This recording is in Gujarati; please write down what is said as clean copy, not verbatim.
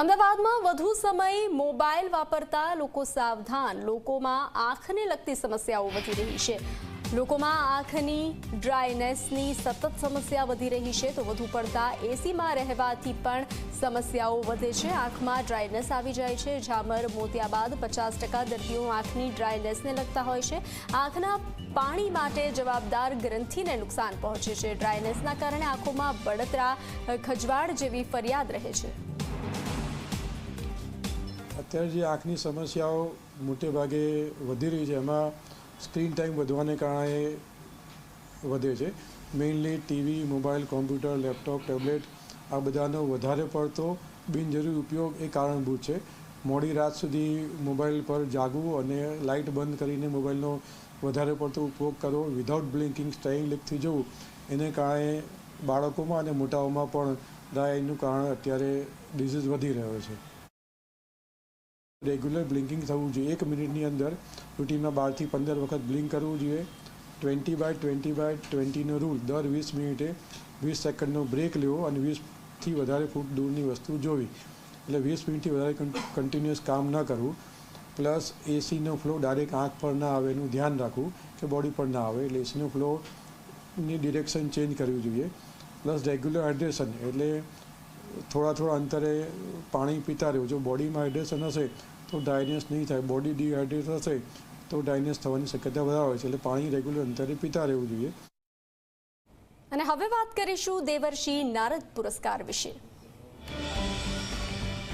અમદાવાદમાં વધુ સમય મોબાઈલ વાપરતા લોકો સાવધાન। લોકોમાં આંખને લગતી સમસ્યાઓ વધી રહી છે। લોકોમાં આંખની ડ્રાયનેસની સતત સમસ્યા વધી રહી છે તો વધુ પડતા એસીમાં રહેવાથી પણ સમસ્યાઓ વધે છે। આંખમાં ડ્રાયનેસ આવી જાય છે। ઝામર મોતિયાબાદ 50% દર્દીઓ આંખની ડ્રાયનેસને લગતા હોય છે। આંખના પાણી માટે જવાબદાર ગ્રંથિને નુકસાન પહોંચે છે। ડ્રાયનેસના કારણે આંખોમાં બળતરા, ખજવાળ જેવી ફરિયાદ રહે છે। અત્યારે જે આંખની સમસ્યાઓ મોટે ભાગે વધી રહી છે એમાં સ્ક્રીન ટાઈમ વધવાને કારણે વધે છે। Mainly TV, mobile, computer, laptop, tablet આ બધાનો વધારે પડતો બિનજરૂરી ઉપયોગ એ કારણભૂત છે। મોડી રાત સુધી મોબાઈલ પર જાગવું અને લાઇટ બંધ કરીને મોબાઈલનો વધારે પડતો ઉપયોગ કરવો, વિધાઉટ બ્લિંકિંગ સ્ટેઇંગ લીકથી જવું, એને કારણે બાળકોમાં અને મોટાઓમાં પણ ડ્રાય આઈનું કારણ અત્યારે ડિઝીઝ વધી રહ્યો છે। રેગ્યુલર બ્લિંકિંગ થવું જોઈએ। 1 મિનિટની અંદર રૂટીનમાં 12 થી 15 વખત બ્લિંક કરવું જોઈએ। 20/20/20નો રૂલ, દર 20 મિનિટે 20 સેકન્ડનો બ્રેક લેવો અને 20થી વધારે ફૂટ દૂરની વસ્તુ જોવી। એટલે 20 મિનિટથી વધારે કન્ટિન્યુઅસ કામ ન કરવું। પ્લસ એસીનો ફ્લો ડાયરેક્ટ આંખ પર ના આવે એનું ધ્યાન રાખવું કે બોડી પર ના આવે, એટલે એસીનો ફ્લોની ડિરેક્શન ચેન્જ કરવી જોઈએ। પ્લસ રેગ્યુલર હાઇડ્રેશન, એટલે થોડા અંતરે પાણી પીતા રહેવું। જો બોડીમાં હાઇડ્રેશન હશે તો ડ્રાયનેસ નહીં થાય, બોડી ડિહાઇડ્રેટ હશે તો ડ્રાયનેસ થવાની શક્યતા વધારે હોય છે। એટલે પાણી રેગ્યુલર અંતરે પીતા રહેવું જોઈએ। અને હવે વાત કરીશું દેવર્ષિ નારદ પુરસ્કાર વિશે।